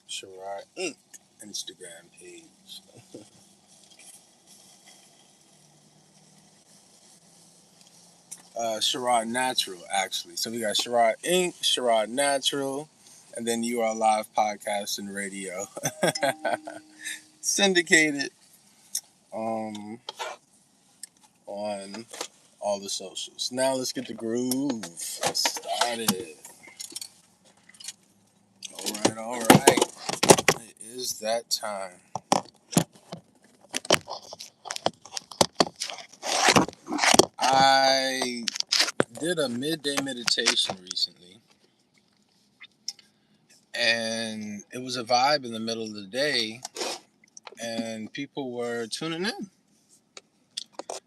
Sherrod Inc. Instagram page. Sherrod Natural, actually. So we got Sherrod Inc., Sherrod Natural, and then URLive Podcast and Radio. Syndicated um, on all the socials. Now let's get the groove started. All right. It is that time. I did a midday meditation recently, and it was a vibe in the middle of the day, and people were tuning in.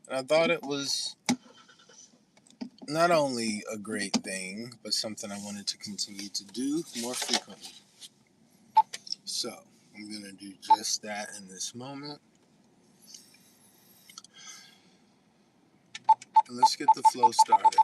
And I thought it was not only a great thing, but something I wanted to continue to do more frequently. So I'm going to do just that in this moment. And let's get the flow started.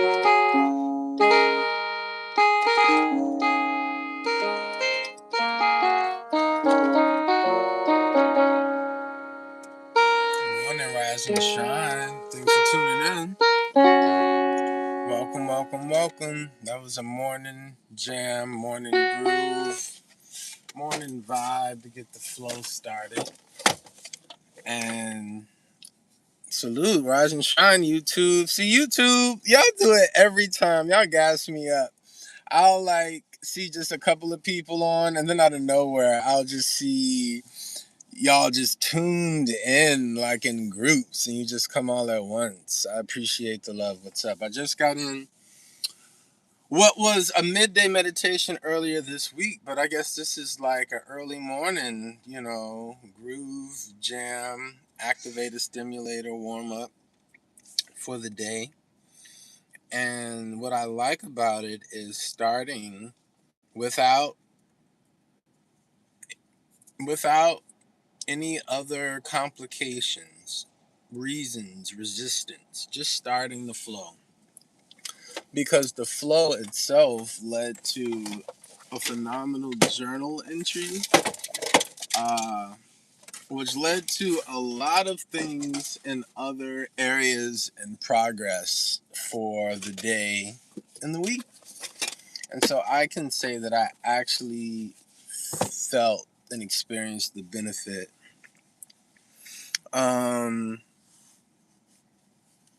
Morning, rise and shine. Thanks for tuning in. Welcome, welcome, welcome. That was a morning jam, morning groove, morning vibe to get the flow started. And salute, rise and shine, YouTube. See, YouTube, y'all do it every time. Y'all gas me up. I'll see just a couple of people on, and then out of nowhere, I'll just see y'all just tuned in in groups, and you just come all at once. I appreciate the love. What's up? I just got in what was a midday meditation earlier this week, but I guess this is like an early morning, groove, jam, activator, stimulator, warm up for the day. And what I like about it is starting without without any other complications, reasons, resistance, just starting the flow. Because the flow itself led to a phenomenal journal entry, uh, which led to a lot of things in other areas and progress for the day and the week. And so I can say that I actually felt and experienced the benefit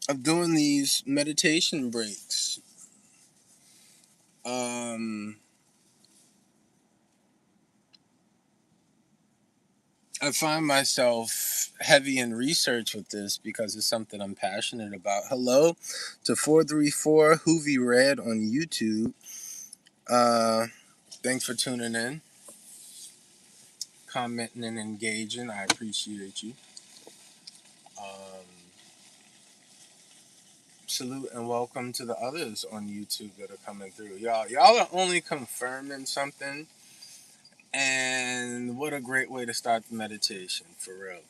of doing these meditation breaks. I find myself heavy in research with this because it's something I'm passionate about. Hello to 434 Hoovy Red on YouTube. Thanks for tuning in, commenting and engaging. I appreciate you. Um, Salute and welcome to the others on YouTube that are coming through. Y'all are only confirming something, and what a great way to start the meditation, for real.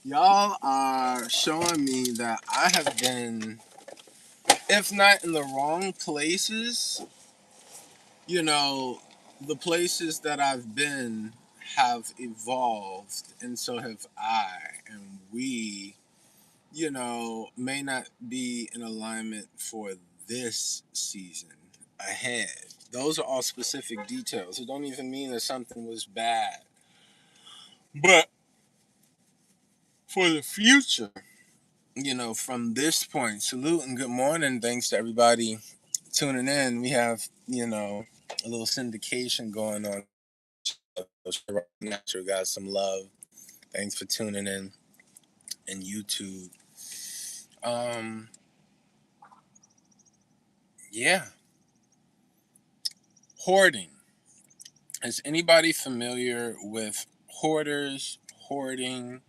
Y'all are showing me that I have been, if not in the wrong places, the places that I've been have evolved, and so have I. And we, may not be in alignment for this season ahead. Those are all specific details. It don't even mean that something was bad. But for the future, from this point, salute and good morning. Thanks to everybody tuning in. We have, a little syndication going on. Natural got some love. Thanks for tuning in and YouTube. Yeah. Hoarding. Is anybody familiar with hoarders, hoarding,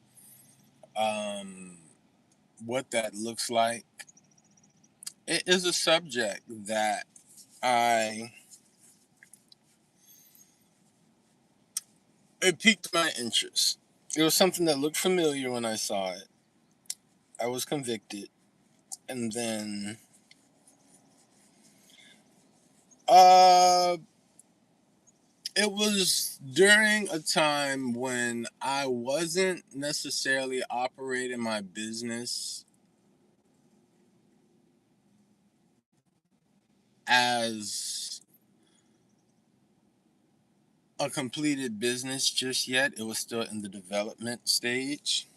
what that looks like? It is a subject that it piqued my interest. It was something that looked familiar when I saw it. I was convicted. And then uh it was during a time when I wasn't necessarily operating my business as a completed business just yet. It was still in the development stage.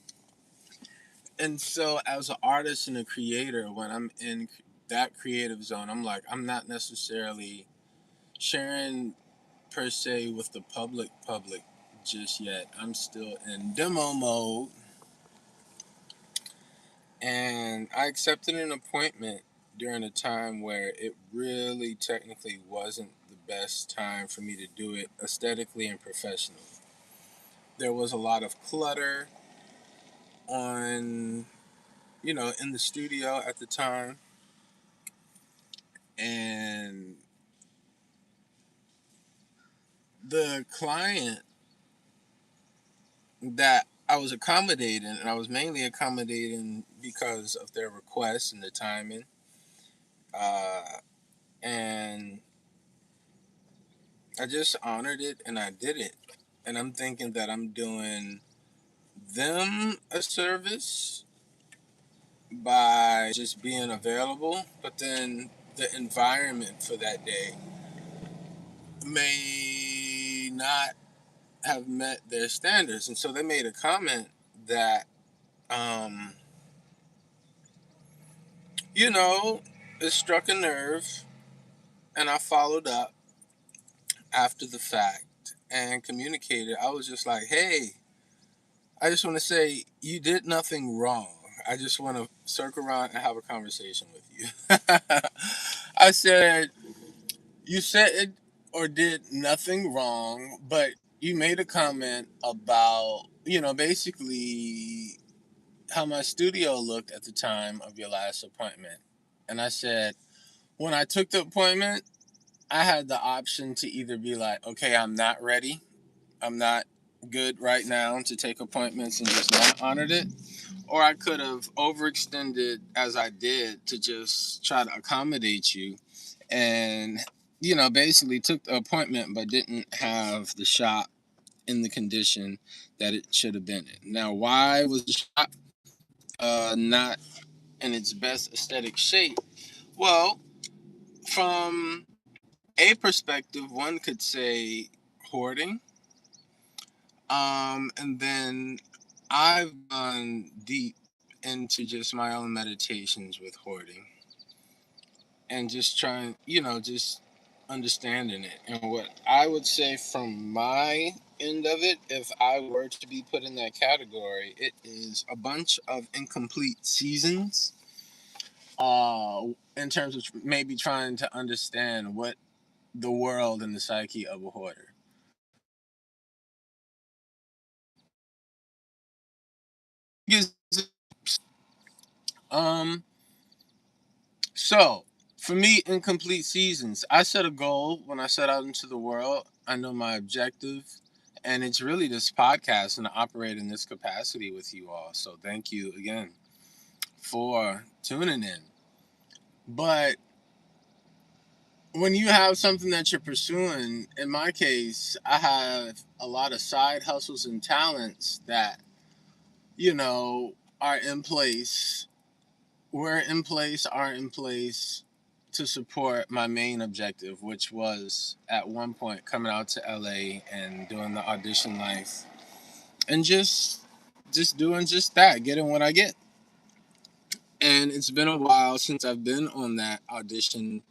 And so as an artist and a creator, when I'm in that creative zone, I'm not necessarily sharing per se with the public just yet. I'm still in demo mode, and I accepted an appointment during a time where it really technically wasn't the best time for me to do it aesthetically and professionally. There was a lot of clutter on, in the studio at the time, and the client that I was accommodating, and I was mainly accommodating because of their requests and the timing. And I just honored it and I did it. And I'm thinking that I'm doing them a service by just being available, but then the environment for that day may not have met their standards. And so they made a comment that, um, you know, it struck a nerve. And I followed up after the fact and communicated. I was just like, hey, I just want to say you did nothing wrong. I just want to circle around and have a conversation with you. I said, you said or did nothing wrong, but you made a comment about, basically how my studio looked at the time of your last appointment. And I said, when I took the appointment, I had the option to either be like, okay, I'm not ready. I'm not good right now to take appointments and just not honored it. Or I could have overextended as I did to just try to accommodate you and, basically took the appointment but didn't have the shop in the condition that it should have been in. Now, why was the shop not in its best aesthetic shape? Well, from a perspective, one could say hoarding. And then I've gone deep into just my own meditations with hoarding and just trying, just understanding it. And what I would say from my end of it, if I were to be put in that category, it is a bunch of incomplete seasons. In terms of maybe trying to understand what the world and the psyche of a hoarder. Yes. Um, so for me, incomplete seasons, I set a goal when I set out into the world. I know my objective, and it's really this podcast and to operate in this capacity with you all. So thank you again for tuning in. But when you have something that you're pursuing, in my case, I have a lot of side hustles and talents that, are in place were in place, are in place to support my main objective, which was at one point coming out to LA and doing the audition life and just doing just that, getting what I get. And it's been a while since I've been on that audition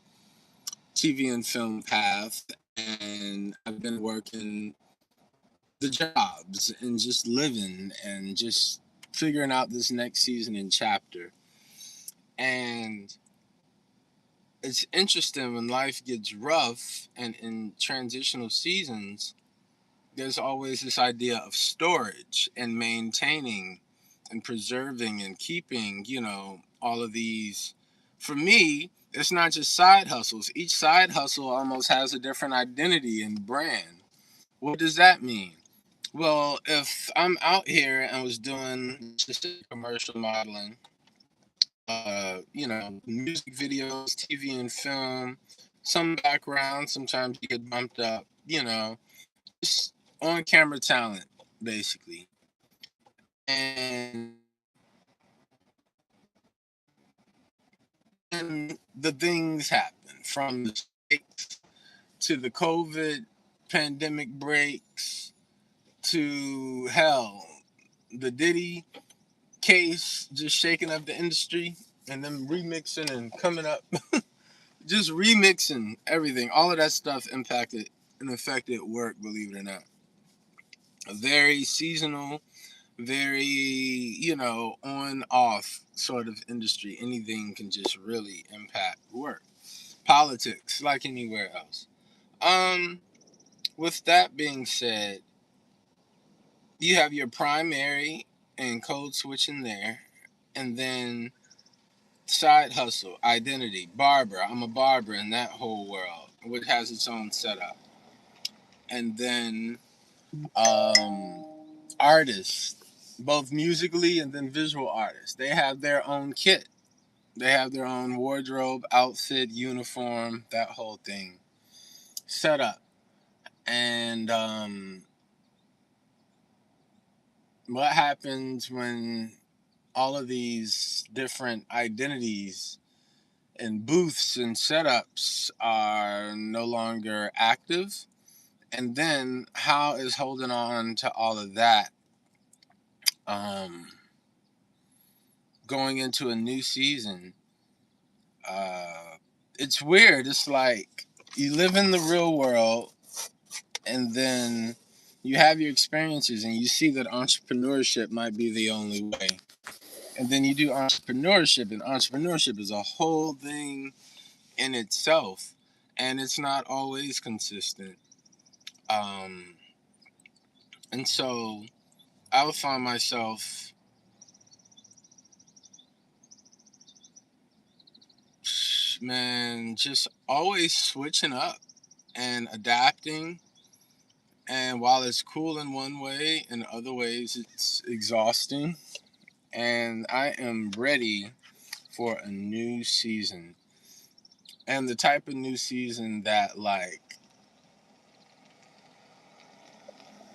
TV and film path, and I've been working the jobs and just living and just figuring out this next season and chapter. And it's interesting when life gets rough and in transitional seasons, there's always this idea of storage and maintaining and preserving and keeping, all of these. For me, it's not just side hustles. Each side hustle almost has a different identity and brand. What does that mean? Well, if I'm out here and was doing just commercial modeling, music videos, TV and film, some background. Sometimes you get bumped up, just on camera talent, basically. And, and the things happen from the strikes to the COVID pandemic breaks to hell, the Diddy case just shaking up the industry and them remixing and coming up just remixing everything. All of that stuff impacted and affected work, believe it or not. A very seasonal, very, on off sort of industry. Anything can just really impact work. Politics, like anywhere else. Um, with that being said, you have your primary and code switching there, and then side hustle, identity, barber. I'm a barber in that whole world, which has its own setup. And then um, artists, both musically and then visual artists. They have their own kit. They have their own wardrobe, outfit, uniform, that whole thing set up. And what happens when all of these different identities and booths and setups are no longer active? And then how is holding on to all of that um, going into a new season? Uh, it's weird. It's like you live in the real world and then you have your experiences and you see that entrepreneurship might be the only way. And then you do entrepreneurship, and entrepreneurship is a whole thing in itself, and it's not always consistent. Um, and so I would find myself, man, just always switching up and adapting. And while it's cool in one way, in other ways it's exhausting. And I am ready for a new season. And the type of new season that, like,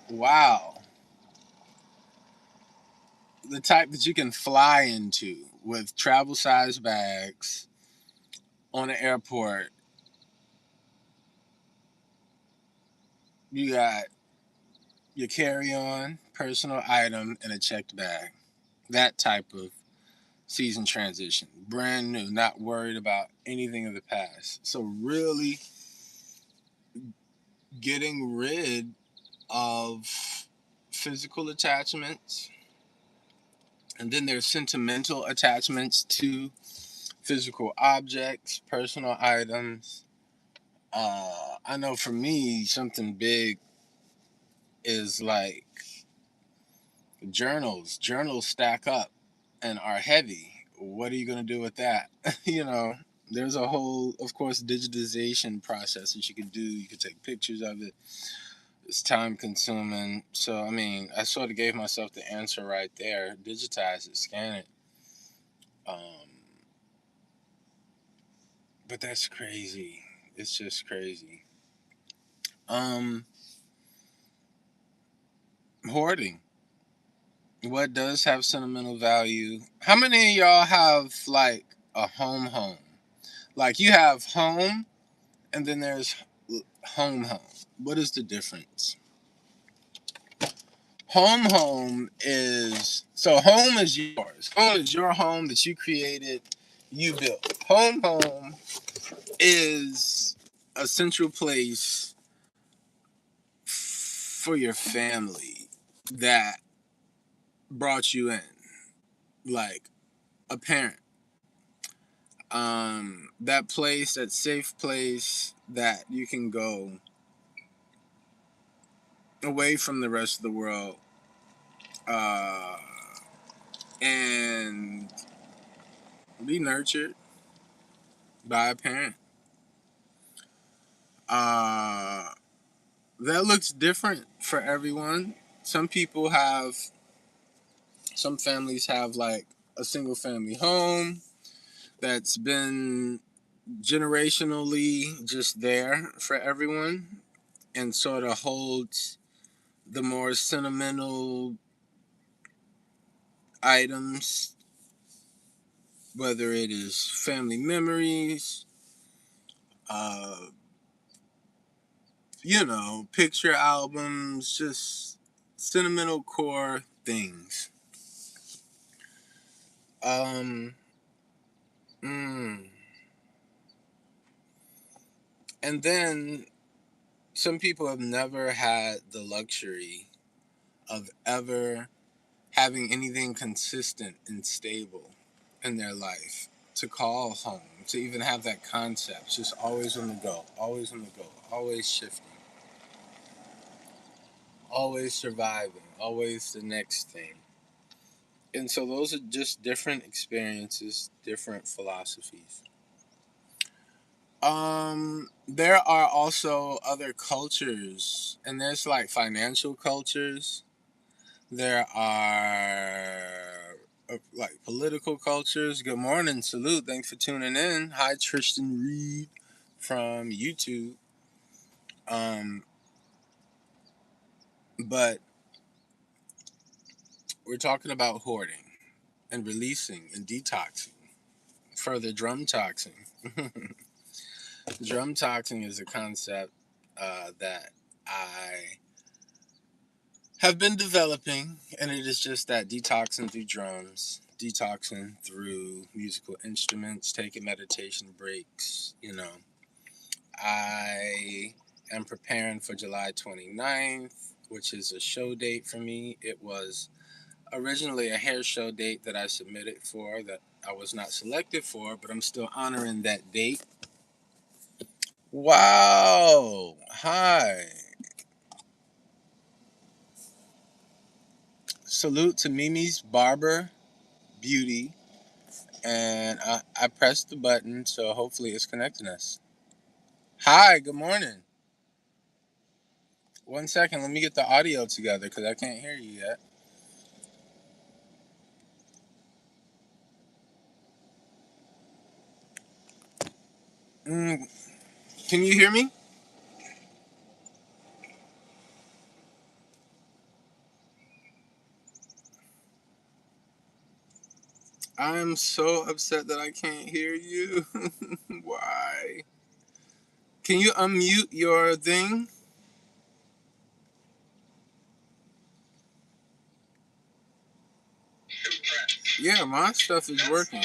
wow, the type that you can fly into with travel size bags on an airport. You got your carry on, personal item, and a checked bag. That type of season transition. Brand new, not worried about anything of the past. So, really getting rid of physical attachments. And then there's sentimental attachments to physical objects, personal items. I know for me, something big is like journals. Journals stack up and are heavy. What are you going to do with that? you know, there's a whole, of course, digitization process that you can do. You can take pictures of it. It's time consuming. So, I mean, I sort of gave myself the answer right there. Digitize it, scan it. Um, but that's crazy. It's just crazy. Um, Hoarding. What does have sentimental value? How many of y'all have like a home? Like you have home and then there's home. What is the difference? Home is, so home is yours. Home is your home that you created, you built. Home is a central place for your family that brought you in, like a parent. That place, that safe place that you can go away from the rest of the world, uh, and be nurtured by a parent. Uh, that looks different for everyone. Some people have, some families have like a single family home that's been generationally just there for everyone and sort of holds the more sentimental items, whether it is family memories, uh, picture albums, just sentimental core things. Um, mm. And then some people have never had the luxury of ever having anything consistent and stable in their life to call home, to even have that concept, just always on the go, always on the go, always shifting, always surviving, always the next thing. And so those are just different experiences, different philosophies. There are also other cultures, and there's like financial cultures. There are like political cultures. Good morning, salute. Thanks for tuning in. Hi, Tristan Reed from YouTube. Um, but we're talking about hoarding and releasing and detoxing. Further, drum toxing. Drum toxing is a concept that I have been developing, and it is just that detoxing through drums, detoxing through musical instruments, taking meditation breaks. I am preparing for July 29th, which is a show date for me. It was originally a hair show date that I submitted for that I was not selected for, but I'm still honoring that date. Wow. Hi. Salute to Mimi's Barber Beauty. And I pressed the button, so hopefully it's connecting us. Hi, good morning. One second, let me get the audio together because I can't hear you yet. Can you hear me? I'm so upset that I can't hear you. Why? Can you unmute your thing? Yeah, my stuff is working.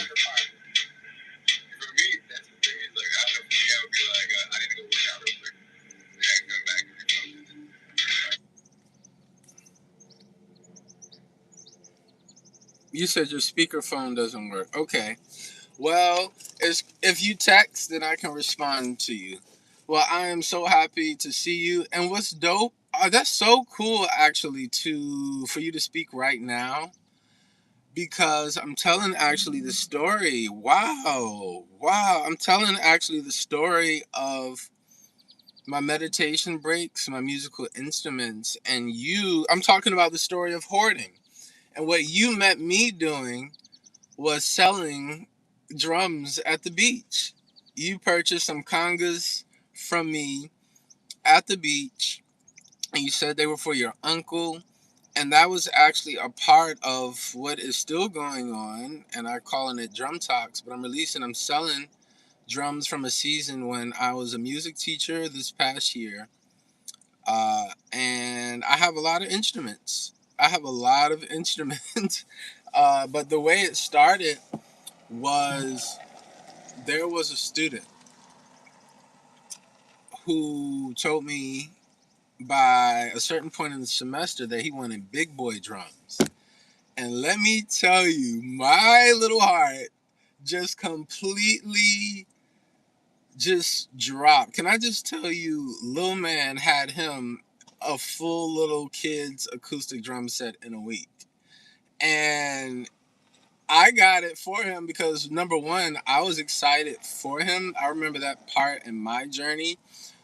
You said your speakerphone doesn't work. Okay. Well, if you text, then I can respond to you. Well, I am so happy to see you. And what's dope? That's so cool, actually, for you to speak right now, because I'm telling actually the story. Wow! I'm telling actually the story of my meditation breaks, my musical instruments, and you. I'm talking about the story of hoarding, and what you met me doing was selling drums at the beach. You purchased some congas from me at the beach, and you said they were for your uncle. And that was actually a part of what is still going on. And I'm calling it Drum Talks, but I'm selling drums from a season when I was a music teacher this past year. And I have a lot of instruments. But the way it started was there was a student who told me by a certain point in the semester that he wanted big boy drums. And let me tell you, my little heart just completely just dropped. Can I just tell you, Lil Man had him a full little kid's acoustic drum set in a week. And I got it for him because number one, I was excited for him. I remember that part in my journey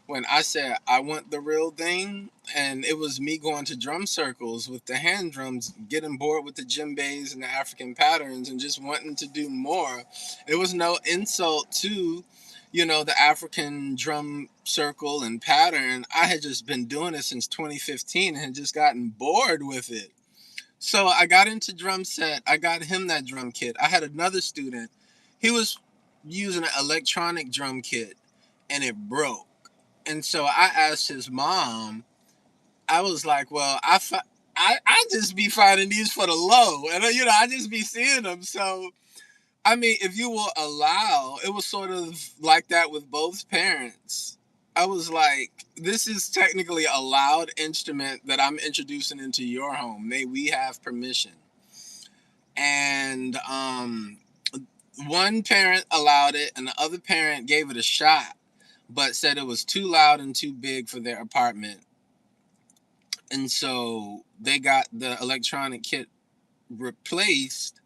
when I said I want the real thing, and it was me going to drum circles with the hand drums, getting bored with the djembes and the African patterns, and just wanting to do more. It was no insult to, the African drum circle and pattern. I had just been doing it since 2015 and had just gotten bored with it. So I got into drum set. I got him that drum kit. I had another student. He was using an electronic drum kit, and it broke. And so I asked his mom. I was like, "Well, I just be finding these for the low, and I just be seeing them." So I mean, if you will allow, it was sort of like that with both parents. I was like, "This is technically a loud instrument that I'm introducing into your home. May we have permission?" And one parent allowed it, and the other parent gave it a shot, but said it was too loud and too big for their apartment. And so they got the electronic kit replaced,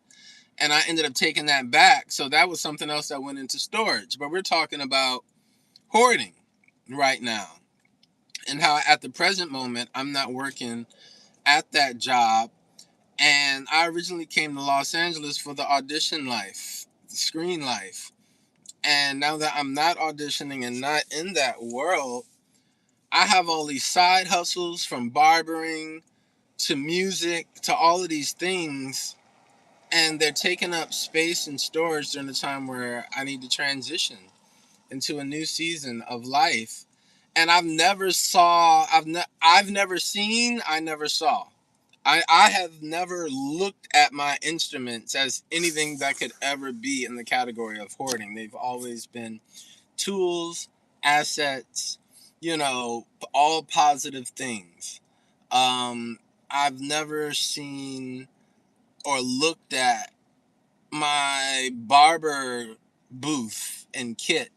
and I ended up taking that back. So that was something else that went into storage. But we're talking about hoarding right now, and how at the present moment I'm not working at that job, And I originally came to Los Angeles for the audition life, the screen life. And now that I'm not auditioning and not in that world, I have all these side hustles, from barbering to music to all of these things. And they're taking up space and storage during the time where I need to transition into a new season of life. And I've never seen, I never saw. I have never looked at my instruments as anything that could ever be in the category of hoarding. They've always been tools, assets, you know, all positive things. Um, I've never seen or looked at my barber booth and kit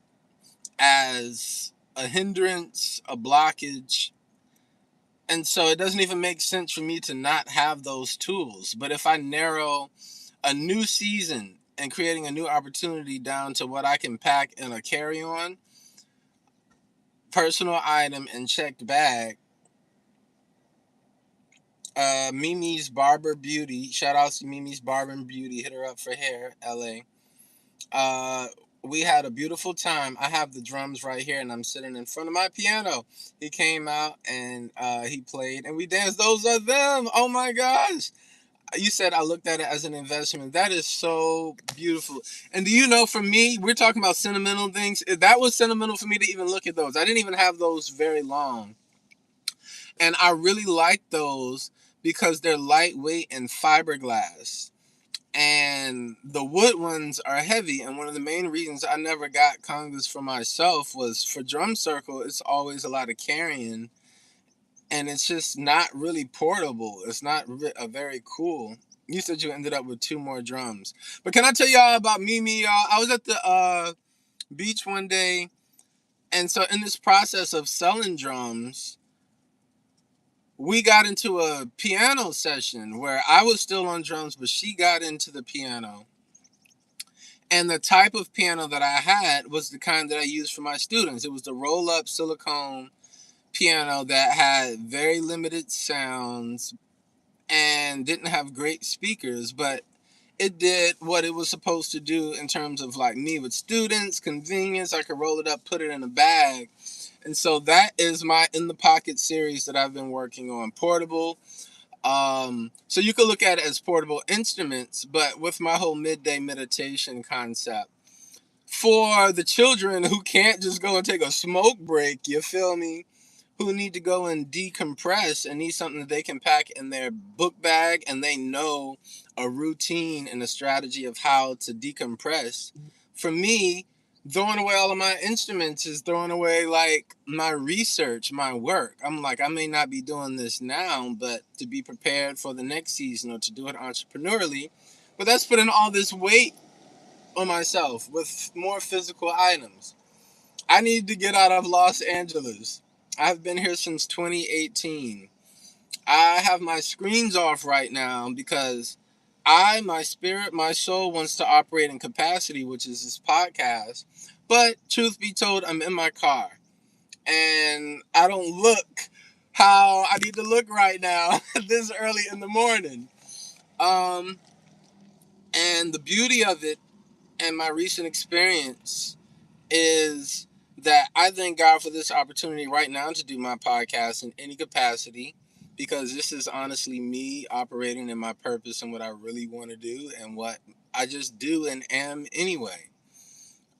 as a hindrance, a blockage. And so it doesn't even make sense for me to not have those tools. But if I narrow a new season and creating a new opportunity down to what I can pack in a carry-on, personal item, and checked bag, Mimi's Barber Beauty, shout out to Mimi's Barber and Beauty, hit her up for hair, LA. Uh, we had a beautiful time. I have the drums right here, and I'm sitting in front of my piano. He came out and he played, and we danced. Those are them. Oh my gosh. You said I looked at it as an investment. That is so beautiful. And do you know, for me, we're talking about sentimental things. That was sentimental for me to even look at those. I didn't even have those very long. And I really like those because they're lightweight and fiberglass. And the wood ones are heavy. And one of the main reasons I never got congas for myself was for drum circle, it's always a lot of carrying. And it's just not really portable. It's not a very cool. You said you ended up with 2 more drums. But can I tell y'all about Mimi, y'all? I was at the beach one day. And so in this process of selling drums, we got into a piano session where I was still on drums, but she got into the piano. And the type of piano that I had was the kind that I used for my students. It was the roll-up silicone piano that had very limited sounds and didn't have great speakers, but it did what it was supposed to do in terms of like me with students, convenience. I could roll it up, put it in a bag. And so that is my In the Pocket series that I've been working on. Portable. So you could look at it as portable instruments, but with my whole midday meditation concept for the children who can't just go and take a smoke break, you feel me? Who need to go and decompress and need something that they can pack in their book bag, and they know a routine and a strategy of how to decompress. For me, throwing away all of my instruments is throwing away like my research, my work. I'm like, I may not be doing this now, but to be prepared for the next season or to do it entrepreneurially, but that's putting all this weight on myself with more physical items. I need to get out of Los Angeles. I've been here since 2018. I have my screens off right now because my spirit, my soul wants to operate in capacity, which is this podcast. But truth be told, I'm in my car and I don't look how I need to look right now this early in the morning. Um, and the beauty of it and my recent experience is that I thank God for this opportunity right now to do my podcast in any capacity, because this is honestly me operating in my purpose and what I really want to do and what I just do and am anyway.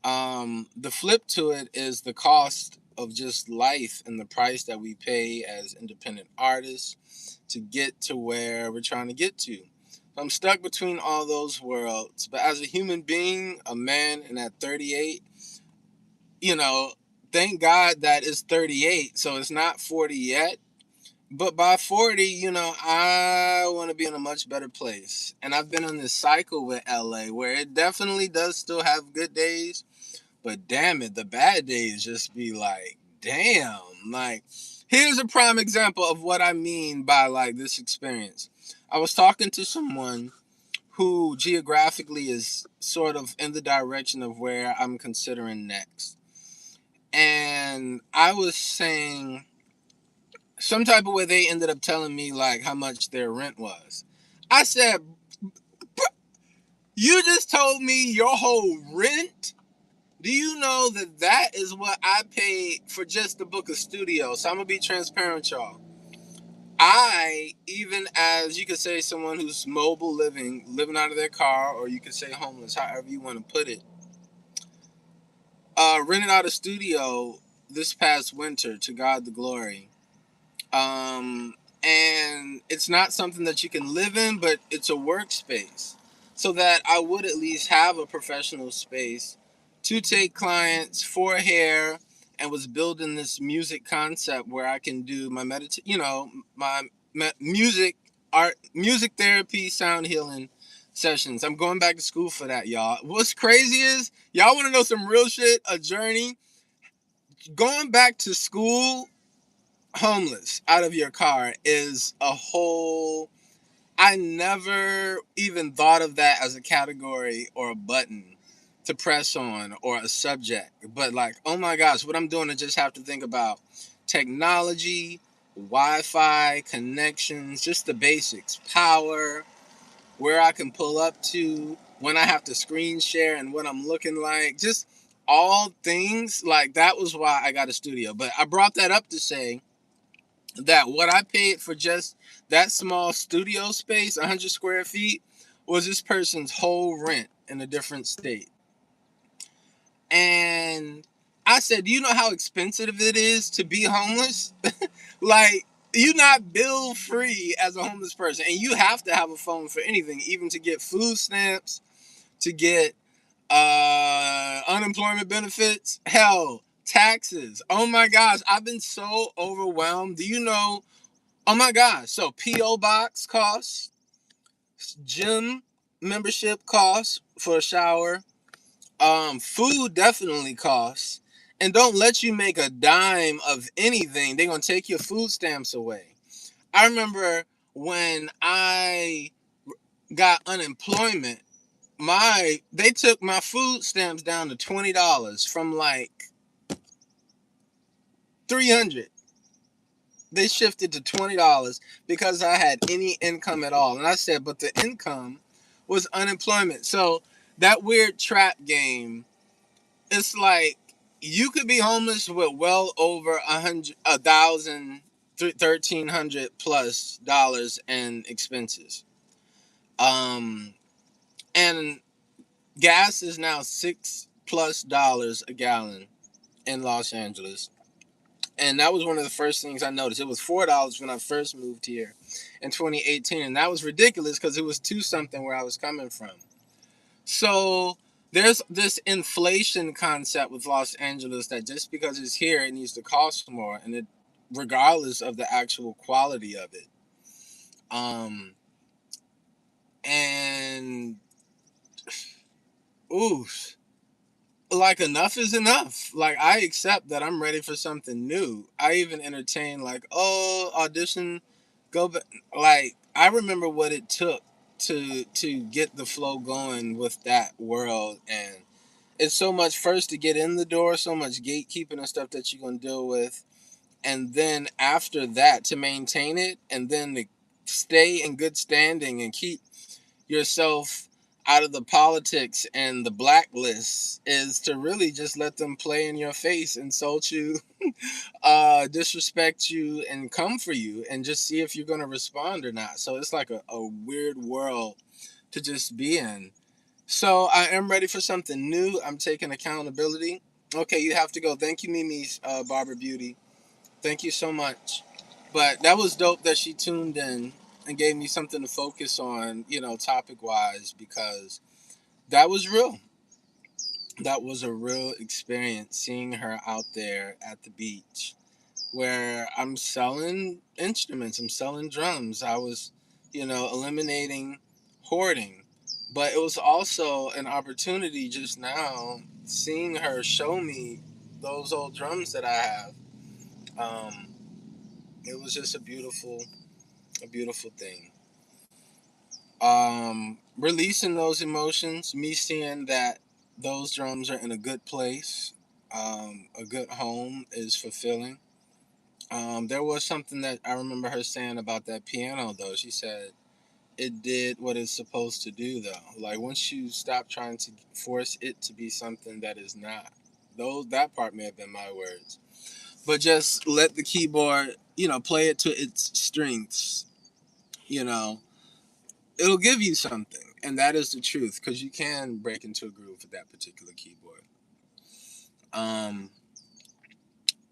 The flip to it is the cost of just life and the price that we pay as independent artists to get to where we're trying to get to. I'm stuck between all those worlds. But as a human being, a man, and at 38, you know, thank God that it's 38, so it's not 40 yet. But by 40, you know, I want to be in a much better place. And I've been on this cycle with LA where it definitely does still have good days, but damn it, the bad days just be like, damn. Like, here's a prime example of what I mean by like this experience. I was talking to someone who geographically is sort of in the direction of where I'm considering next. And I was saying some type of way, they ended up telling me like how much their rent was. I said, you just told me your whole rent. Do you know that that is what I paid for just the book of studio? So I'm going to be transparent with y'all. I, even as you could say someone who's mobile living out of their car, or you could say homeless, however you want to put it, rented out a studio this past winter, to God the glory. And it's not something that you can live in, but it's a workspace. So that I would at least have a professional space to take clients for hair, and was building this music concept where I can do my my music art, music therapy, sound healing sessions. I'm going back to school for that, y'all. What's crazy is, y'all want to know some real shit, a journey. Going back to school homeless out of your car is a whole, I never even thought of that as a category or a button to press on, or a subject. But like, oh my gosh, what I'm doing, I just have to think about technology, Wi-Fi connections, just the basics, power, where I can pull up to, when I have to screen share, and what I'm looking like, just all things like that was why I got a studio. But I brought that up to say that what I paid for just that small studio space, 100 square feet, was this person's whole rent in a different state. And I said, do you know how expensive it is to be homeless? Like, you're not bill free as a homeless person, and you have to have a phone for anything, even to get food stamps, to get unemployment benefits, hell, taxes. Oh my gosh, I've been so overwhelmed. Do you know? Oh my gosh. So P.O. box costs, gym membership costs for a shower, food definitely costs, and don't let you make a dime of anything. They're gonna take your food stamps away. I remember when I got unemployment, they took my food stamps down to $20 from like 300. They shifted to $20 because I had any income at all. And I said, but the income was unemployment. So that weird trap game, it's like you could be homeless with well over 1,000, 1,300 plus dollars in expenses. Um, and gas is now $6+ a gallon in Los Angeles. And that was one of the first things I noticed. It was $4 when I first moved here in 2018. And that was ridiculous because it was two something where I was coming from. So there's this inflation concept with Los Angeles that just because it's here, it needs to cost more, and it, regardless of the actual quality of it. And ooh, like, enough is enough. Like, I accept that I'm ready for something new. I even entertain like, oh, audition, go back. Like, I remember what it took to get the flow going with that world, and it's so much first to get in the door, so much gatekeeping and stuff that you're gonna deal with, and then after that to maintain it, and then to stay in good standing and keep yourself out of the politics and the blacklist, is to really just let them play in your face, insult you, disrespect you, and come for you, and just see if you're going to respond or not. So it's like a weird world to just be in. So I am ready for something new. I'm taking accountability. Okay, you have to go. Thank you, Mimi's Barber Beauty. Thank you so much. But that was dope that she tuned in and gave me something to focus on, topic wise, because that was real. That was a real experience, seeing her out there at the beach where I'm selling instruments, I'm selling drums. I was, eliminating hoarding. But it was also an opportunity just now, seeing her show me those old drums that I have. Um, it was just a beautiful thing. Releasing those emotions, me seeing that those drums are in a good place, a good home, is fulfilling. There was something that I remember her saying about that piano, though. She said it did what it's supposed to do, though. Like, once you stop trying to force it to be something that is not, though that part may have been my words, but just let the keyboard, play it to its strengths, you know, it'll give you something. And that is the truth, because you can break into a groove with that particular keyboard. Um,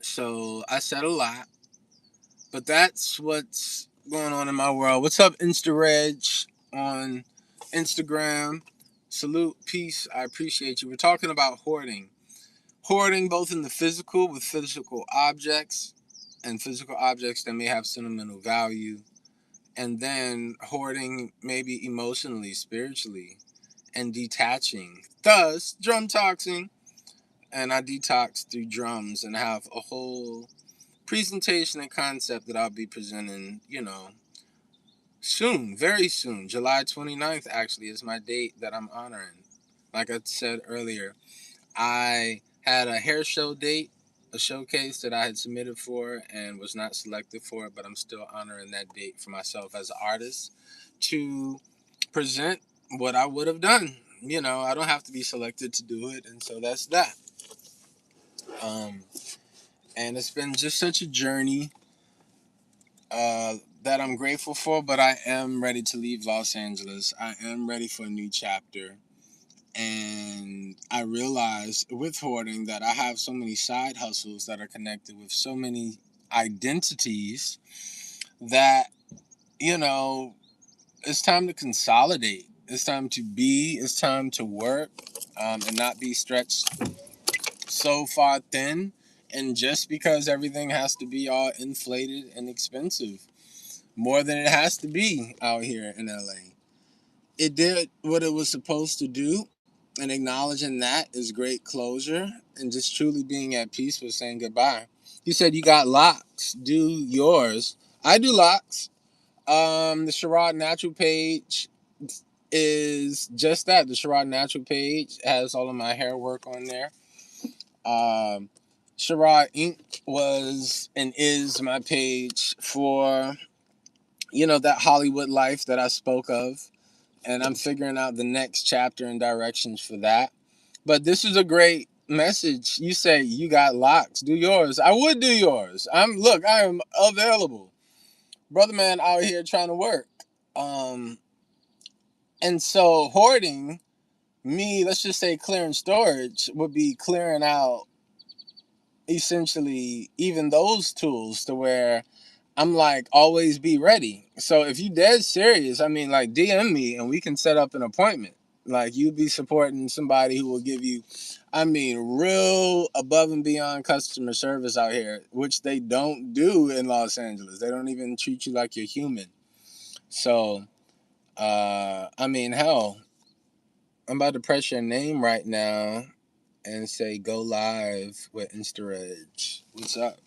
so I said a lot, but that's what's going on in my world. What's up, InstaReg on Instagram? Salute, peace. I appreciate you. We're talking about hoarding. Hoarding both in the physical with physical objects and physical objects that may have sentimental value. And then hoarding maybe emotionally, spiritually, and detaching. Thus, drum toxing. And I detox through drums and have a whole presentation and concept that I'll be presenting, soon, very soon. July 29th, actually, is my date that I'm honoring. Like I said earlier, I had a hair show date, a showcase that I had submitted for and was not selected for, but I'm still honoring that date for myself as an artist to present what I would have done. I don't have to be selected to do it, and so that's that. Um, and it's been just such a journey that I'm grateful for, but I am ready to leave Los Angeles. I am ready for a new chapter. And I realized with hoarding that I have so many side hustles that are connected with so many identities that, it's time to consolidate. It's time to it's time to work, and not be stretched so far thin. And just because everything has to be all inflated and expensive, more than it has to be out here in LA. It did what it was supposed to do, and acknowledging that is great closure, and just truly being at peace with saying goodbye. You said you got locks. Do yours. I do locks. The Sherrod Natural page is just that. The Sherrod Natural page has all of my hair work on there. Um, Sherrod Inc. was and is my page for, that Hollywood life that I spoke of. And I'm figuring out the next chapter and directions for that. But this is a great message. You say you got locks. Do yours. I would do yours. I am available. Brother man out here trying to work. And so hoarding, me, let's just say clearing storage, would be clearing out essentially even those tools to where I'm like, always be ready. So if you dead serious, I mean, like, DM me and we can set up an appointment. Like, you be supporting somebody who will give you, I mean, real above and beyond customer service out here, which they don't do in Los Angeles. They don't even treat you like you're human. So, I mean, hell, I'm about to press your name right now and say go live with InstaReg. What's up?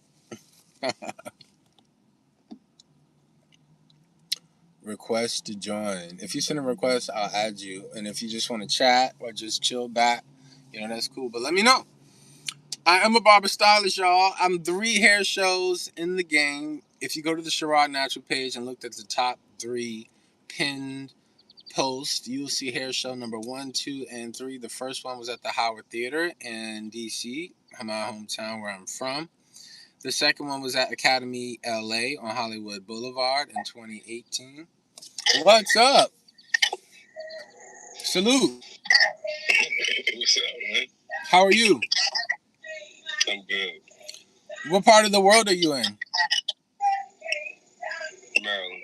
Request to join. If you send a request, I'll add you. And if you just want to chat or just chill back, that's cool. But let me know. I am a barber stylist, y'all. I'm 3 hair shows in the game. If you go to the Sherrod Natural page and look at the top 3 pinned posts, you will see hair show number 1, 2, and 3. The first one was at the Howard Theater in DC, my hometown where I'm from. The second one was at Academy LA on Hollywood Boulevard in 2018. What's up? Salute. What's up, man? How are you? I'm good. What part of the world are you in? Maryland.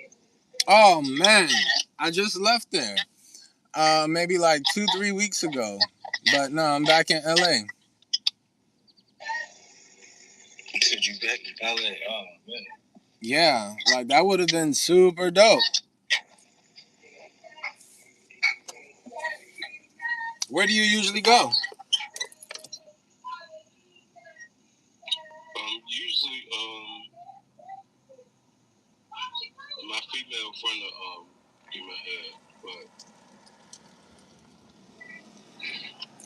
Oh man, I just left there. Maybe like 2-3 weeks ago. But no, I'm back in LA. Said you back in LA? Oh man. Yeah, like that would have been super dope. Where do you usually go? Usually, my female friend do my hair, but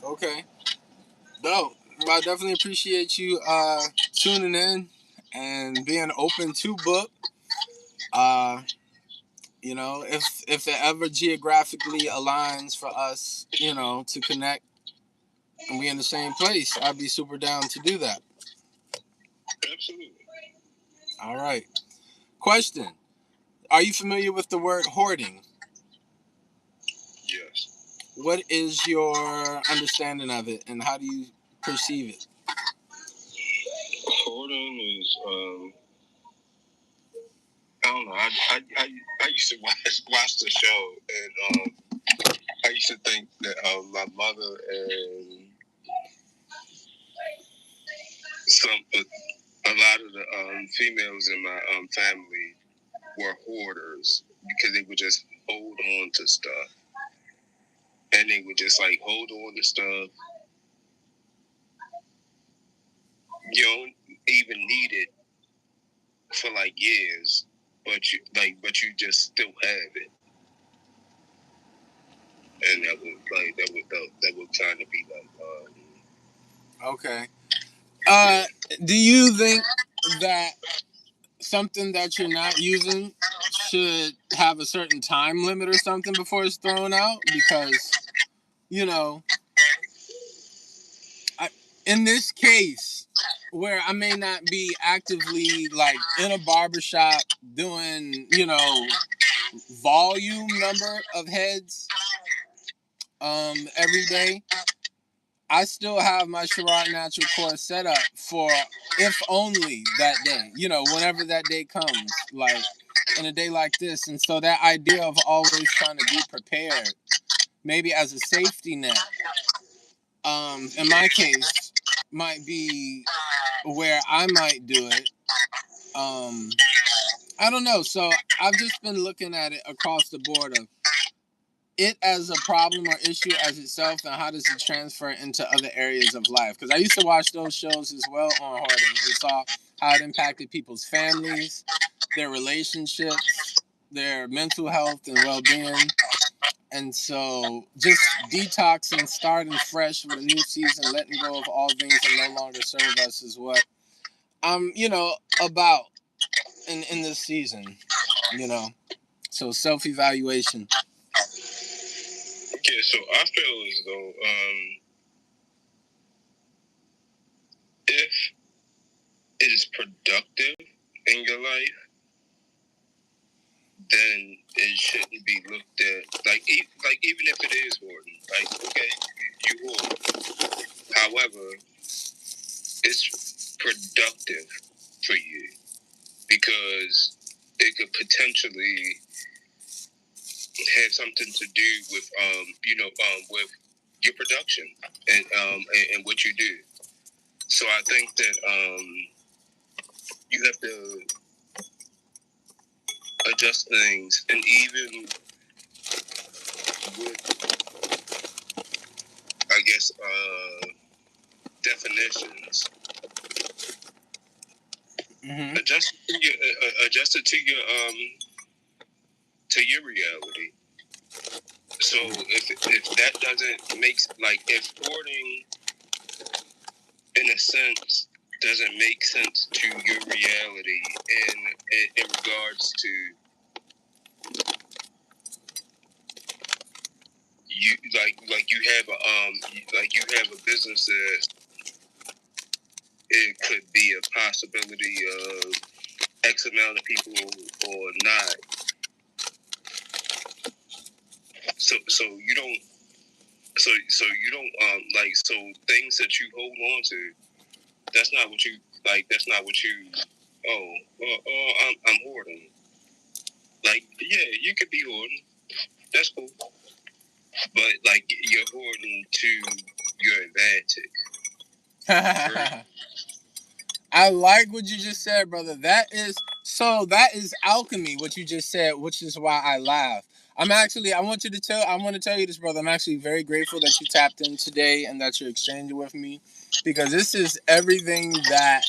Okay, dope. Well, I definitely appreciate you tuning in and being open to book. Uh, You know, if it ever geographically aligns for us, you know, to connect and we in the same place, I'd be super down to do that. Absolutely. All right. Question: are you familiar with the word hoarding? Yes. What is your understanding of it, and how do you perceive it? Hoarding is I don't know. I used to watch the show, and I used to think that my mother and a lot of the females in my family were hoarders because they would just hold on to stuff, and they would just like hold on to stuff. You don't even need it for like years, but you just still have it, and that would kind of be like Okay. yeah. Do you think that something that you're not using should have a certain time limit or something before it's thrown out? Because, you know, in this case, where I may not be actively like in a barbershop doing, you know, volume number of heads every day, I still have my Sherrod Natural Core set up for if only that day, you know, whenever that day comes, like in a day like this. And so that idea of always trying to be prepared, maybe as a safety net, in my case, might be where I might do it. I don't know. So I've just been looking at it across the board of it as a problem or issue as itself, and how does it transfer into other areas of life? Because I used to watch those shows as well on hoarding and saw how it impacted people's families, their relationships, their mental health and well-being. And so just detoxing, starting fresh with a new season, letting go of all things that no longer serve us is what I'm, you know, about in this season, you know. So self-evaluation. Yeah, so I feel as though if it is productive in your life, then it shouldn't be looked at like even if it is hoarding. Like okay, you hoard. However, it's productive for you because it could potentially have something to do with with your production and what you do. So I think that you have to adjust things, and even with I guess definitions, Mm-hmm. adjust it to your reality. So if that doesn't make like if hoarding in a sense doesn't make sense to your reality in regards to you like you have a business that it could be a possibility of X amount of people or not. So you don't you don't so things that you hold on to, that's not what you that's not what you I'm hoarding. Like yeah, you could be hoarding. That's cool. But like you're hoarding to your advantage. I like what you just said, brother. That is alchemy, what you just said, which is why I laugh. I want to tell you this, brother. I'm actually very grateful that you tapped in today and that you're exchanging with me, because this is everything that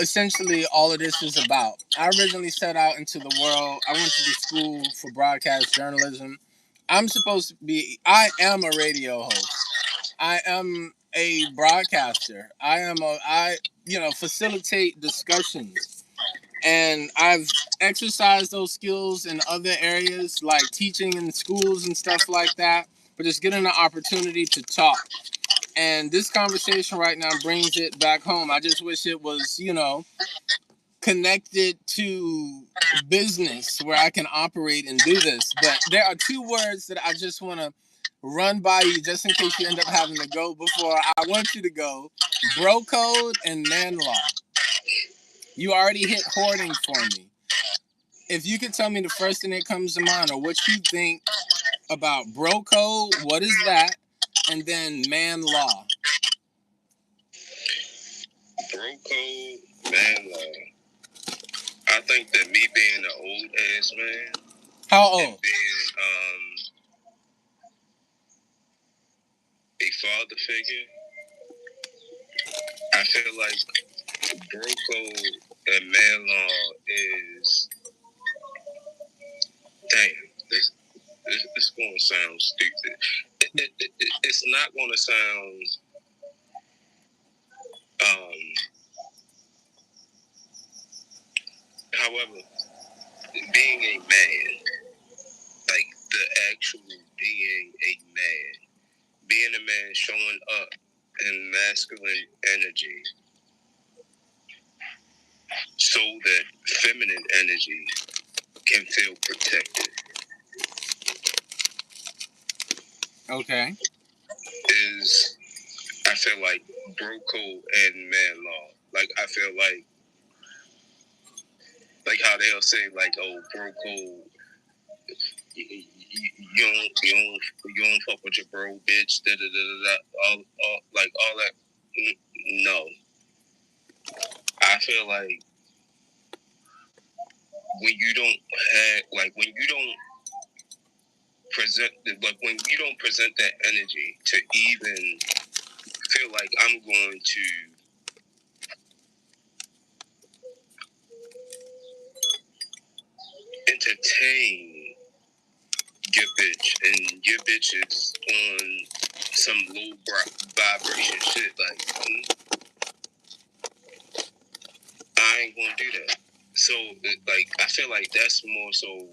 essentially all of this is about. I originally set out into the world. I went to the school for broadcast journalism. I am a radio host. I am a broadcaster. I facilitate discussions. And I've exercise those skills in other areas, like teaching in schools and stuff like that, but just getting the opportunity to talk. And this conversation right now brings it back home. I just wish it was, connected to business where I can operate and do this. But there are two words that I just want to run by you just in case you end up having to go before I want you to go. Bro code and man law. You already hit hoarding for me. If you could tell me the first thing that comes to mind or what you think about bro code, what is that? And then man law. Bro code, man law. I think that me being an old ass man. How old? And being a father figure, I feel like bro code and man law is This going to sound stupid. It's not going to sound however, being a man, like the actual being a man showing up in masculine energy so that feminine energy can feel protected. Okay. Is, I feel like bro code and man law. Like, I feel like how they'll say, like, oh, bro code, you don't fuck with your bro, bitch, da da da da, all that. No, I feel like when you don't present that energy to even feel like I'm going to entertain your bitch, and your bitch is on some low vibration shit, like, I ain't gonna do that. So, like, I feel like that's more so,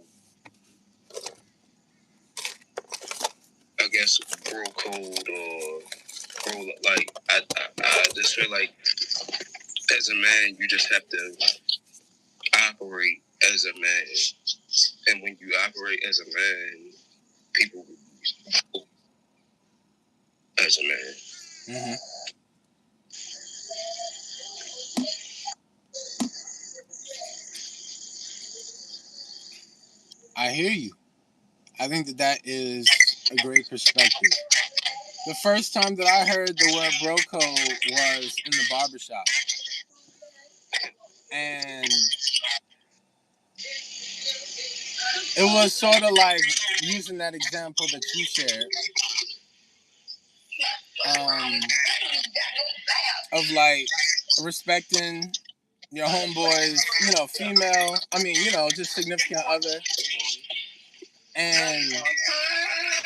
I guess, bro code or bro, like, I just feel like as a man, you just have to operate as a man. And when you operate as a man, people as a man. Mm-hmm. I hear you. I think that is a great perspective. The first time that I heard the word bro code was in the barbershop. And it was sort of like using that example that you shared. Of like respecting your homeboy's, female, just significant other. And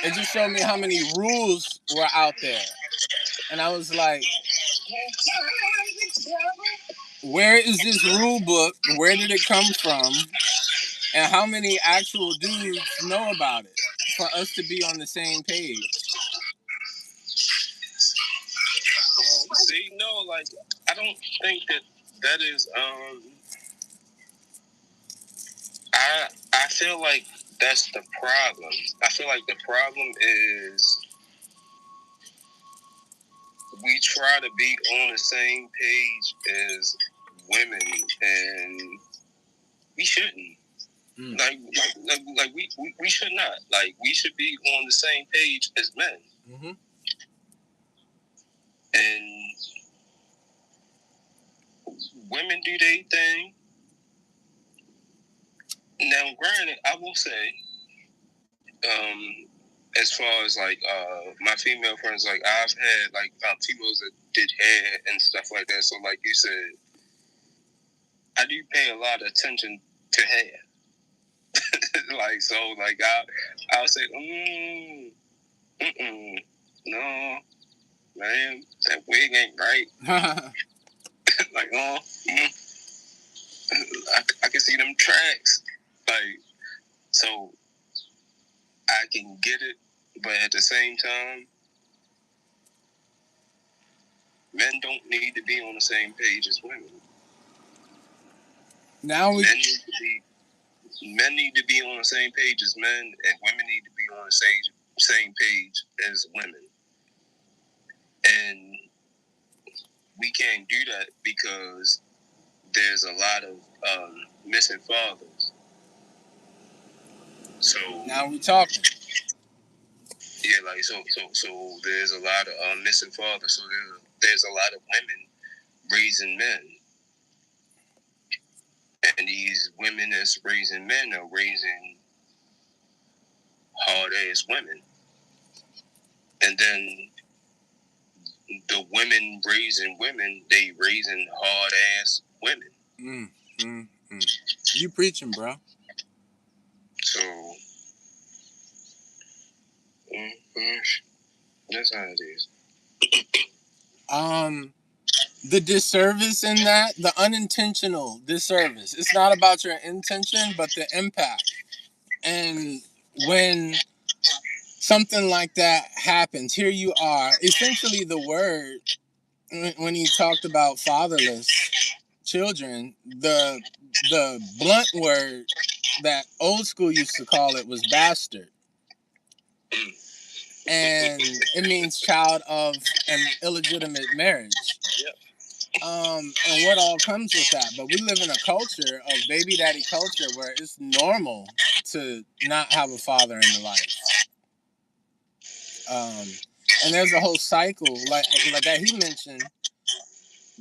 it just showed me how many rules were out there. And I was like, where is this rule book? Where did it come from? And how many actual dudes know about it for us to be on the same page? See, no, like, I don't think that is, I feel like that's the problem. I feel like the problem is we try to be on the same page as women, and we shouldn't. Like we should not. Like, we should be on the same page as men. Mm-hmm. And women do their thing. Now, granted, I will say, as far as like my female friends, like, I've had like females that did hair and stuff like that. So, like you said, I do pay a lot of attention to hair. Like, so, like, I'll say, no, man, that wig ain't right. Like, I can see them tracks. Like, so I can get it, but at the same time, men don't need to be on the same page as women. Now we men need to be on the same page as men, and women need to be on the same page as women. And we can't do that because there's a lot of missing fathers. So now we talking. Yeah, like so there's a lot of missing fathers. So there's a lot of women raising men, and these women that's raising men are raising hard ass women, and then the women raising women, they raising hard ass women. You preaching, bro? So that's how it is. The disservice in that, the unintentional disservice. It's not about your intention, but the impact. And when something like that happens, here you are. Essentially, the word, when he talked about fatherless children, the blunt word that old school used to call it was bastard. And it means child of an illegitimate marriage. And what all comes with that. But we live in a culture of baby daddy culture where it's normal to not have a father in the life. And there's a whole cycle like that he mentioned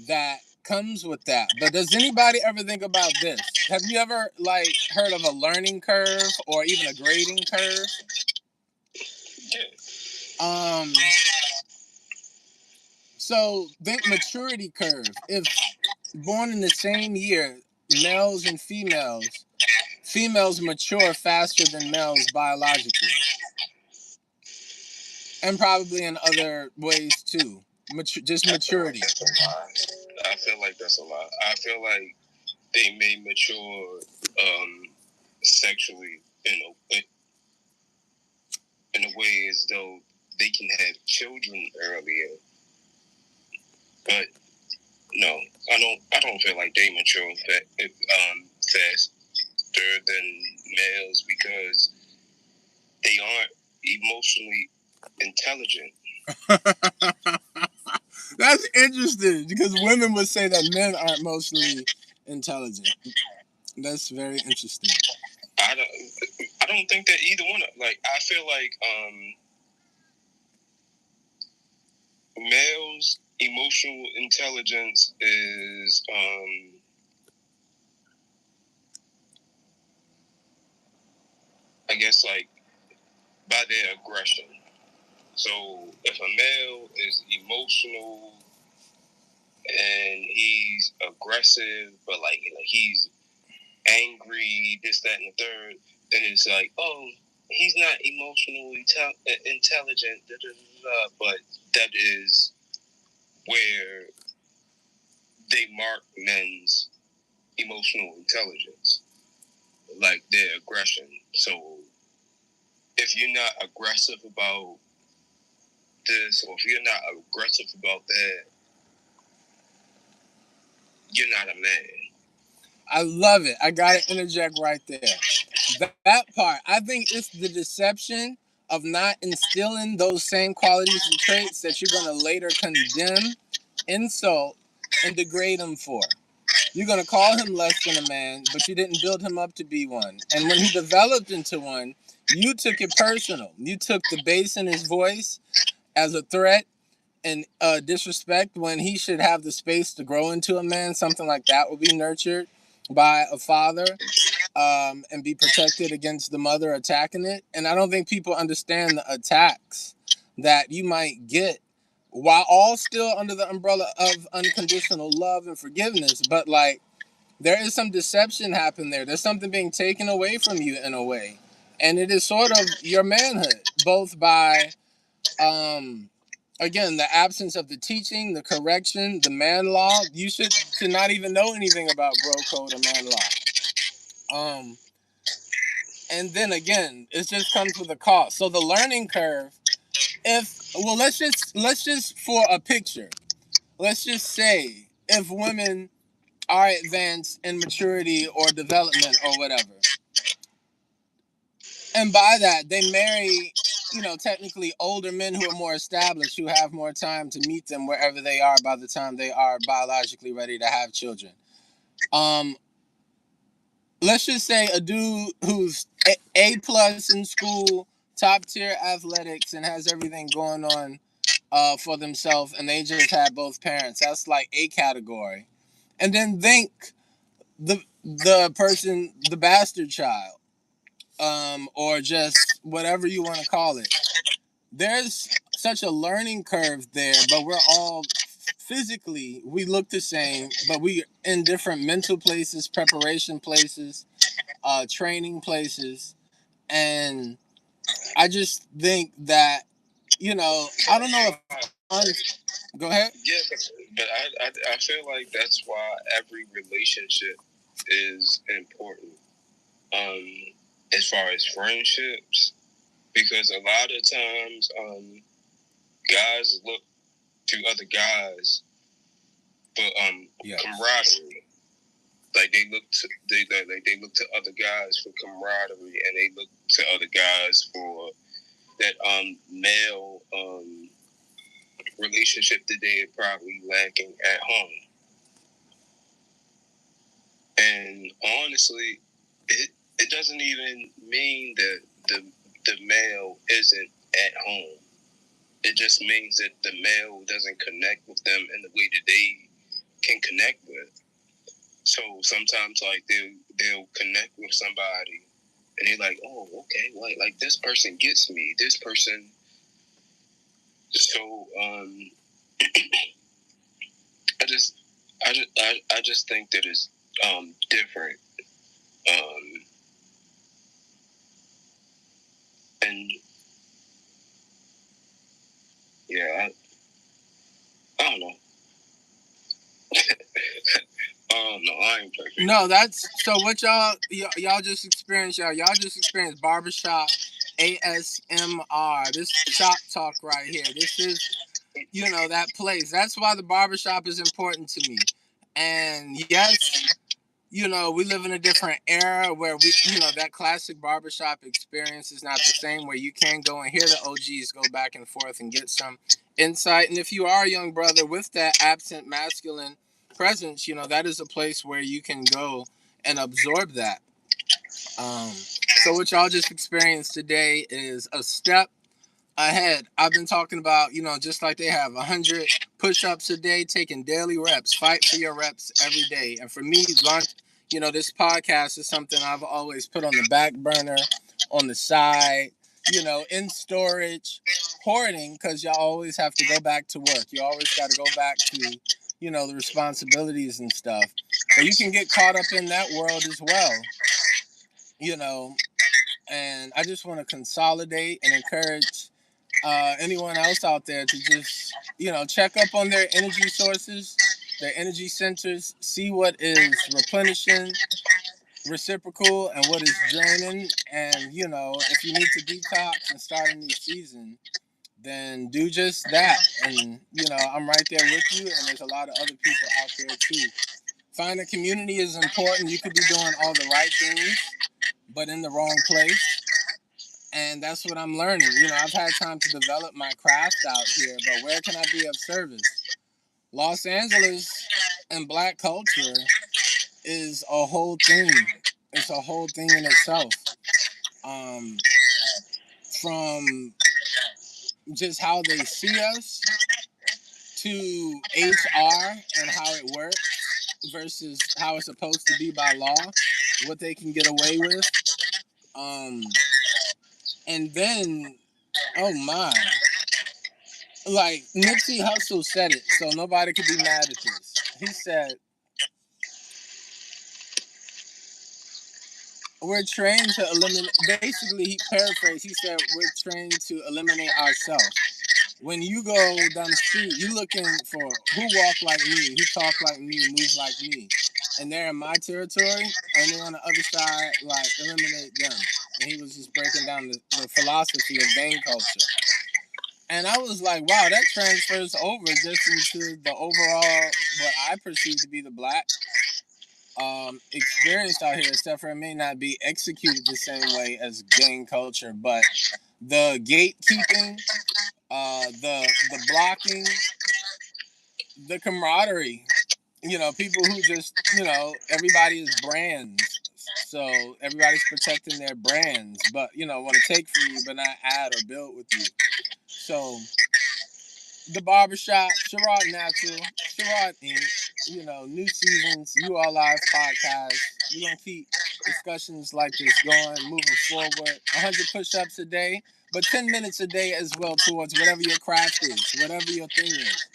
that comes with that. But does anybody ever think about this? Have you ever heard of a learning curve or even a grading curve? So think maturity curve. If born in the same year, males and females mature faster than males biologically. And probably in other ways too. Just maturity. I feel like that's a lot. I feel like they may mature sexually in a way as though they can have children earlier. But no, I don't feel like they mature faster than males because they aren't emotionally intelligent. That's interesting because women would say that men aren't emotionally intelligent. That's very interesting. I don't think that either one. I feel like males' emotional intelligence is I guess by their aggression. So if a male is emotional and he's aggressive, but he's angry, this, that, and the third, then it's he's not emotionally intelligent, but that is where they mark men's emotional intelligence, like their aggression. So if you're not aggressive about this, or if you're not aggressive about that, you're not a man. I love it. I gotta interject right there. That part, I think it's the deception of not instilling those same qualities and traits that you're gonna later condemn, insult, and degrade him for. You're gonna call him less than a man, but you didn't build him up to be one. And when he developed into one, you took it personal. You took the bass in his voice as a threat and disrespect when he should have the space to grow into a man. Something like that would be nurtured by a father and be protected against the mother attacking it. And I don't think people understand the attacks that you might get while all still under the umbrella of unconditional love and forgiveness. But there is some deception happening there. There's something being taken away from you in a way. And it is sort of your manhood, both by again, the absence of the teaching, the correction, the man law. You should not even know anything about bro code or man law. Um, and then again, it just comes with a cost. So the learning curve, let's just for a picture, let's just say if women are advanced in maturity or development or whatever, and by that they marry, technically older men who are more established, who have more time to meet them wherever they are by the time they are biologically ready to have children. Um, let's just say a dude who's A plus in school, top tier athletics, and has everything going on for themselves, and they just had both parents. That's like a category. And then think the person, the bastard child, or just whatever you want to call it. There's such a learning curve there, but we're all physically, we look the same, but we in different mental places, preparation places, training places. And I just think that, I don't know if go ahead. Yeah, but I feel like that's why every relationship is important. Um, as far as friendships, because a lot of times, guys look to other guys for Yes. camaraderie. Like they look to other guys for camaraderie, and they look to other guys for that male relationship that they are probably lacking at home. And honestly, it doesn't even mean that the male isn't at home. It just means that the male doesn't connect with them in the way that they can connect with. So sometimes like they'll connect with somebody and they're like, oh, okay, like this person gets me. This person. So I just think that it's different. Um, and yeah, I don't know. Oh no, I ain't perfect. No, that's so. What y'all just experienced? Y'all just experienced barbershop ASMR. This shop talk right here. This is, that place. That's why the barbershop is important to me. And yes, we live in a different era where that classic barbershop experience is not the same, where you can go and hear the OGs go back and forth and get some insight. And if you are a young brother with that absent masculine presence, that is a place where you can go and absorb that. So what y'all just experienced today is a step ahead. I've been talking about, just like they have 100 push-ups a day, taking daily reps. Fight for your reps every day. And for me, this podcast is something I've always put on the back burner, on the side, in storage, hoarding, because y'all always have to go back to work. You always got to go back to, the responsibilities and stuff. But you can get caught up in that world as well, you know. And I just want to consolidate and encourage anyone else out there to just, check up on their energy sources, their energy centers, see what is replenishing, reciprocal, and what is draining. And, if you need to detox and start a new season, then do just that. And, I'm right there with you. And there's a lot of other people out there too. Finding community is important. You could be doing all the right things, but in the wrong place. And that's what I'm learning. I've had time to develop my craft out here, but where can I be of service? Los Angeles and black culture is a whole thing. It's a whole thing in itself. Um, from just how they see us to HR and how it works versus how it's supposed to be by law, what they can get away with. Um, and then, oh my, like Nipsey Hussle said it, so nobody could be mad at this. He said, "We're trained to eliminate." Basically, he paraphrased. He said, "We're trained to eliminate ourselves." When you go down the street, you're looking for who walk like me, who talk like me, move like me. and they're in my territory, and then on the other side, like, eliminate them. And he was just breaking down the philosophy of gang culture. And I was like, wow, that transfers over just into the overall, what I perceive to be the black experience out here, except for it may not be executed the same way as gang culture, but the gatekeeping, the blocking, the camaraderie, people who just, everybody is brands. So everybody's protecting their brands, but, want to take from you, but not add or build with you. So the barbershop, Sherrod Natural, Sherrod Inc., new seasons, URLive Podcast. We're going to keep discussions like this going, moving forward. 100 push ups a day, but 10 minutes a day as well towards whatever your craft is, whatever your thing is.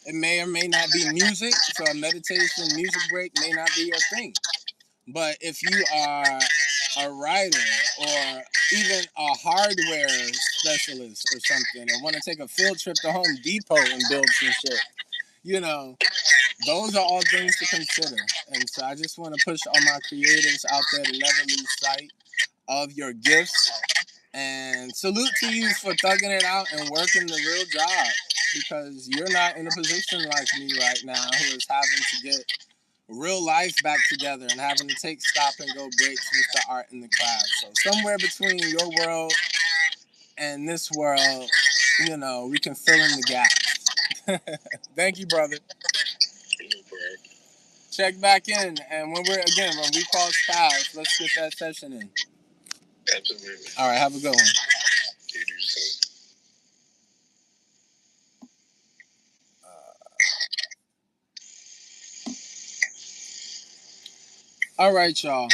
It may or may not be music, so a meditation music break may not be your thing. But if you are a writer or even a hardware specialist or something and want to take a field trip to Home Depot and build some shit, those are all things to consider. And so I just want to push all my creatives out there to never lose sight of your gifts. And salute to you for thugging it out and working the real job, because you're not in a position like me right now who is having to get real life back together and having to take stop and go breaks with the art and the craft. So somewhere between your world and this world, we can fill in the gaps. Thank you, brother. Check back in, and when we cross paths, let's get that session in. Absolutely. All right, have a good one. You do the same. All right, y'all.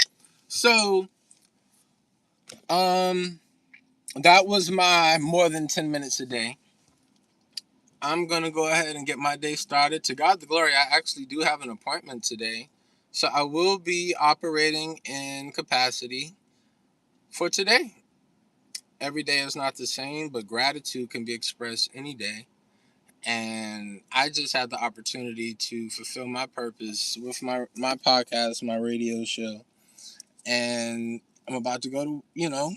So, that was my more than 10 minutes a day. I'm going to go ahead and get my day started. To God the glory, I actually do have an appointment today. So I will be operating in capacity for today. Every day is not the same, but gratitude can be expressed any day. And I just had the opportunity to fulfill my purpose with my podcast, my radio show. And I'm about to go to,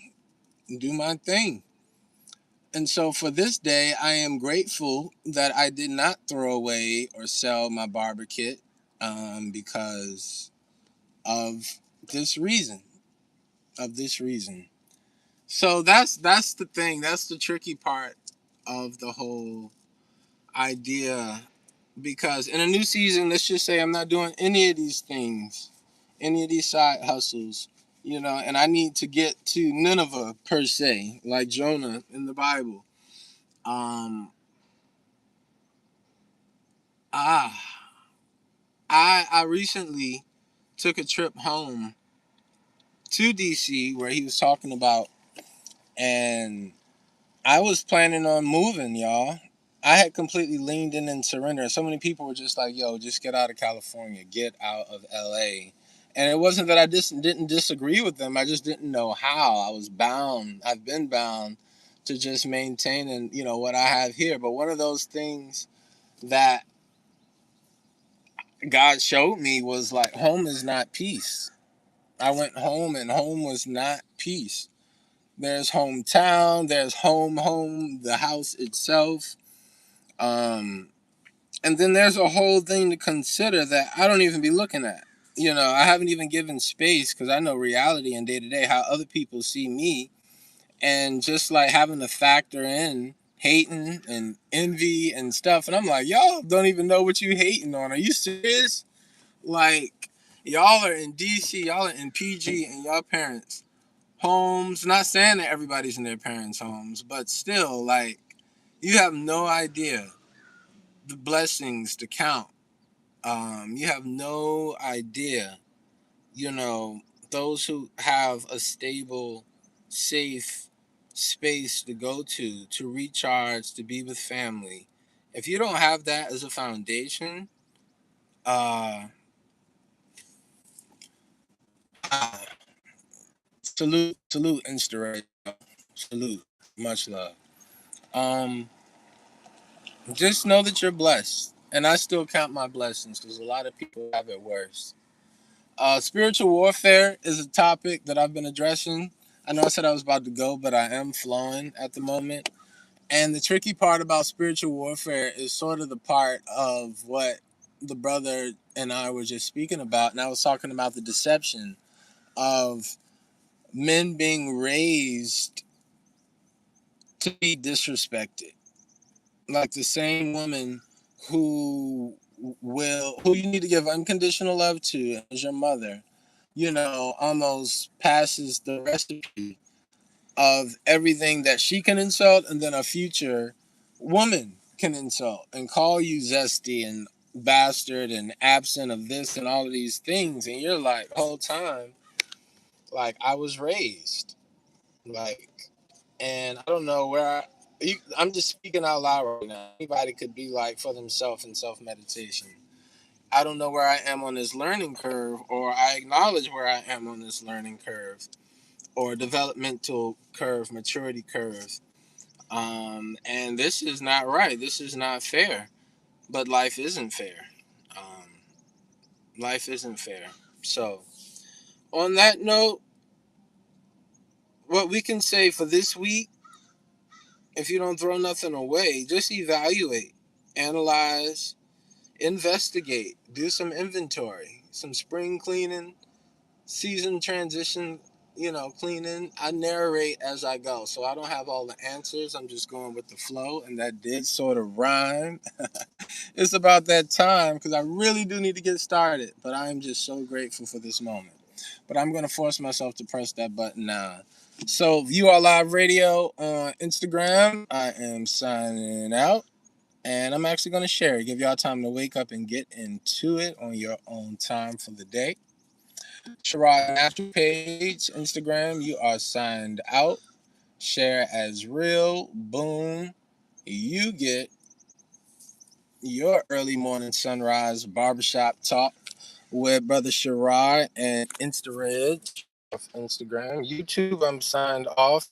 do my thing. And so for this day, I am grateful that I did not throw away or sell my barber kit, because of this reason. Of this reason. So that's the thing. That's the tricky part of the whole idea. Because in a new season, let's just say I'm not doing any of these things, any of these side hustles, and I need to get to Nineveh per se, like Jonah in the Bible. Um, ah, I recently took a trip home to DC where he was talking about, and I was planning on moving, y'all. I had completely leaned in and surrendered. So many people were just like, yo, just get out of California, get out of LA. And it wasn't that I just didn't disagree with them. I just didn't know how. I was bound. I've been bound to just maintaining, what I have here. But one of those things that God showed me was like, home is not peace. I went home and home was not peace. There's hometown, there's home, the house itself. And then there's a whole thing to consider that I don't even be looking at. I haven't even given space because I know reality and day to day, how other people see me. And just like having to factor in hating and envy and stuff. And I'm like, y'all don't even know what you hating on. Are you serious? Like, y'all are in DC, y'all are in PG, and y'all parents' homes. Not saying that everybody's in their parents' homes, but still, like, you have no idea the blessings to count. You have no idea, you know, those who have a stable, safe space to go to recharge, to be with family. If you don't have that as a foundation, uh, ah, salute, Insta, salute, much love. Um, just know that you're blessed, and I still count my blessings because a lot of people have it worse. Spiritual warfare is a topic that I've been addressing. I know I said I was about to go, but I am flowing at the moment. And the tricky part about spiritual warfare is sort of the part of what the brother and I were just speaking about. And I was talking about the deception of men being raised to be disrespected. Like the same woman who who you need to give unconditional love to as your mother, almost passes the recipe of everything that she can insult, and then a future woman can insult and call you zesty and bastard and absent of this and all of these things. And you're like, the whole time, like, I was raised. Like, and I don't know I'm just speaking out loud right now. Anybody could be like for themselves in self meditation. I don't know where I am on this learning curve, or I acknowledge where I am on this learning curve, or developmental curve, maturity curve. And this is not right. This is not fair. But life isn't fair. Um, life isn't fair. So, on that note, what we can say for this week, if you don't throw nothing away, just evaluate, analyze, investigate, do some inventory, some spring cleaning, season transition, cleaning. I narrate as I go, so I don't have all the answers. I'm just going with the flow, and that did sort of rhyme. It's about that time because I really do need to get started, but I am just so grateful for this moment. But I'm going to force myself to press that button now. So, URLive Radio on Instagram. I am signing out. And I'm actually going to share it, give y'all time to wake up and get into it on your own time for the day. Sherrod Natural page, Instagram, you are signed out. Share as real. Boom. You get your early morning sunrise barbershop talk with Brother Sherrod and InstaRed of Instagram. YouTube, I'm signed off.